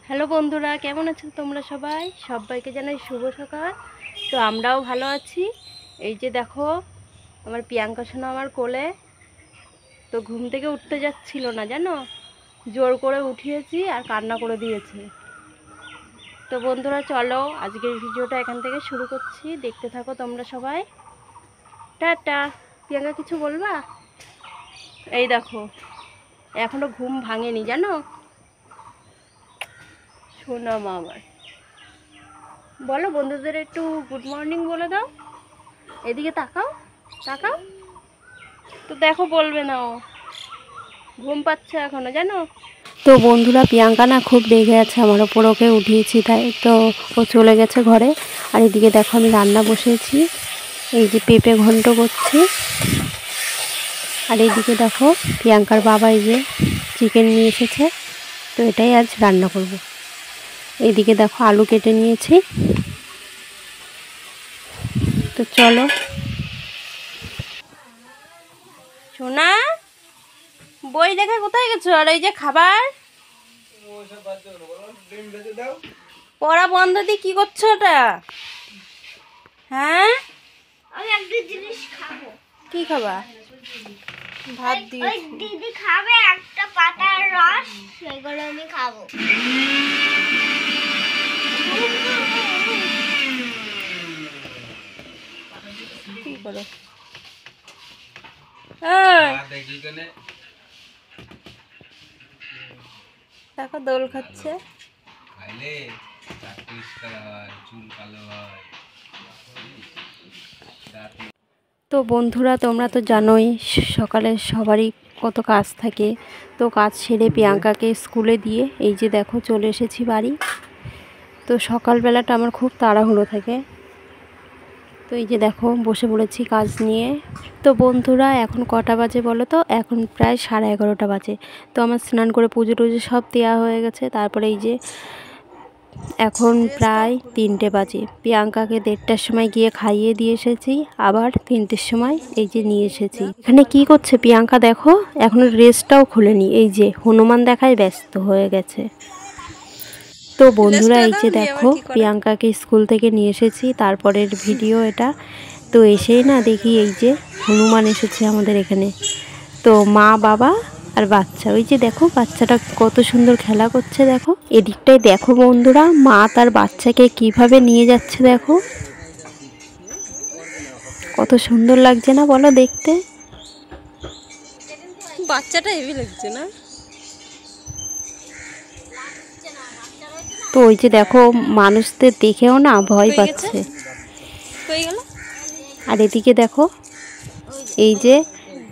Hello বন্ধুরা, কেমন আছো তোমরা সবাই? সবাইকে জানাই শুভ সকাল। তো আমরাও ভালো আছি। এই যে দেখো, আমার প্রিয়াঙ্কা সোনা আমার কোলে। তো ঘুম থেকে উঠতে যাচ্ছিল না, জানো, জোর করে উঠিয়েছি আর কান্না করে দিয়েছে। তো বন্ধুরা চলো, আজকের ভিডিওটা এখান থেকে শুরু করছি, দেখতে থাকো তোমরা সবাই। টাটা। প্রিয়াঙ্কা কিছু বলবা? এই দেখো, এখনো ঘুম ভাঙেনি, জানো, সোনা মা আমার। বলো বন্ধুদের একটু গুড মর্নিং বলে দাও। এদিকে তাকাও, তাকাও। তো দেখো, বলবে না, ও ঘুম পাচ্ছে এখনো, জানো। তো বন্ধুরা, প্রিয়াঙ্কা না খুব রেগে আছে আমার ওপর, ওকে উঠিয়েছি তাই তো ও চলে গেছে ঘরে। আর এদিকে দেখো, আমি রান্না বসিয়েছি, এই যে পেঁপে ঘন্ট করছি। আর এইদিকে দেখো, প্রিয়াঙ্কার বাবা এই যে চিকেন নিয়ে এসেছে, তো এটাই আজ রান্না করব। এইদিকে দেখো, আলু কেটে নিয়েছি। তো চলো। সোনা, বই দেখে কোথায় গেছো? আর এই যে খাবার পড়া বন্ধ দিয়ে কি করছো ওটা? হ্যাঁ, আমি একটা জিনিস খাবো। কি খাবা? ভাত দিয়ে দিদি খাবে একটা পাতার রস, সেগুলো আমি খাবো। কি করো? দেখো, দোল খাচ্ছে। তো বন্ধুরা, তোমরা তো জানোই সকালে সবারই কত কাজ থাকে। তো কাজ সেরে প্রিয়াঙ্কাকে স্কুলে দিয়ে এই যে দেখো চলে এসেছি বাড়ি। তো সকালবেলাটা আমার খুব তাড়াহুড়ো থাকে। তো এই যে দেখো, বসে পড়েছি কাজ নিয়ে। তো বন্ধুরা, এখন কটা বাজে বলো তো? এখন প্রায় 11:30 বাজে। তো আমার স্নান করে পুজো টুজো সব দেওয়া হয়ে গেছে। তারপরে এই যে এখন প্রায় 3টে বাজে। প্রিয়াঙ্কাকে 1:30টার সময় গিয়ে খাইয়ে দিয়ে এসেছি, আবার 3টের সময় এই যে নিয়ে এসেছি। এখানে কি করছে প্রিয়াঙ্কা দেখো, এখনো ড্রেসটাও খুলেনি, এই যে হনুমান দেখায় ব্যস্ত হয়ে গেছে। তো বন্ধুরা, এই যে দেখো, প্রিয়াঙ্কাকে স্কুল থেকে নিয়ে এসেছি, তারপরের ভিডিও এটা। তো এসেই না দেখি এই যে হনুমান এসেছে আমাদের এখানে। তো মা, বাবা আর বাচ্চা, ওই যে দেখো বাচ্চাটা কত সুন্দর খেলা করছে। দেখো এদিকটায় দেখো বন্ধুরা, মা তার বাচ্চাকে কিভাবে নিয়ে যাচ্ছে, দেখো কত সুন্দর লাগছে না বলো দেখতে? বাচ্চাটা হেভি লাগছে না? তো ওই যে দেখো, মানুষদের দেখেও না ভয় পাচ্ছে। আর এদিকে দেখো, এই যে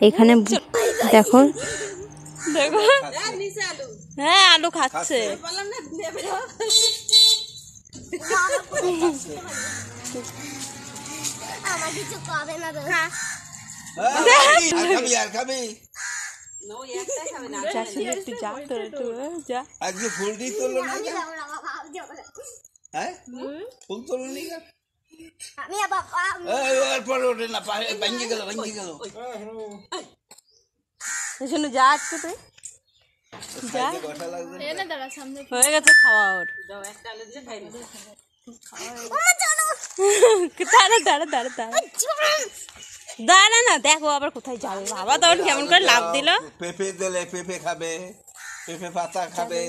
এখানে দেখো, দেখো, হ্যাঁ আলু খাচ্ছে। আমার কিছু খাবে না তো। আজকে ফুল দিয়ে তোলো না? হ্যাঁ, ফুল তোলো নি? আমি বাবা এরপরে ওঠে না, ভেঙে গেল, ভেঙে গেল। শুনে যা আজকে তুই যা, হয়ে গেছে খাওয়া ওর। দাঁড়া দাঁড়া দাঁড়া দাঁড়া দাঁড়া না, দেখো আবার কোথায় যাবে বাবা, তখন কেমন করে লাভ দিল। পেঁপে দিলে পেঁপে খাবে, পেঁপে পাতা খাবে।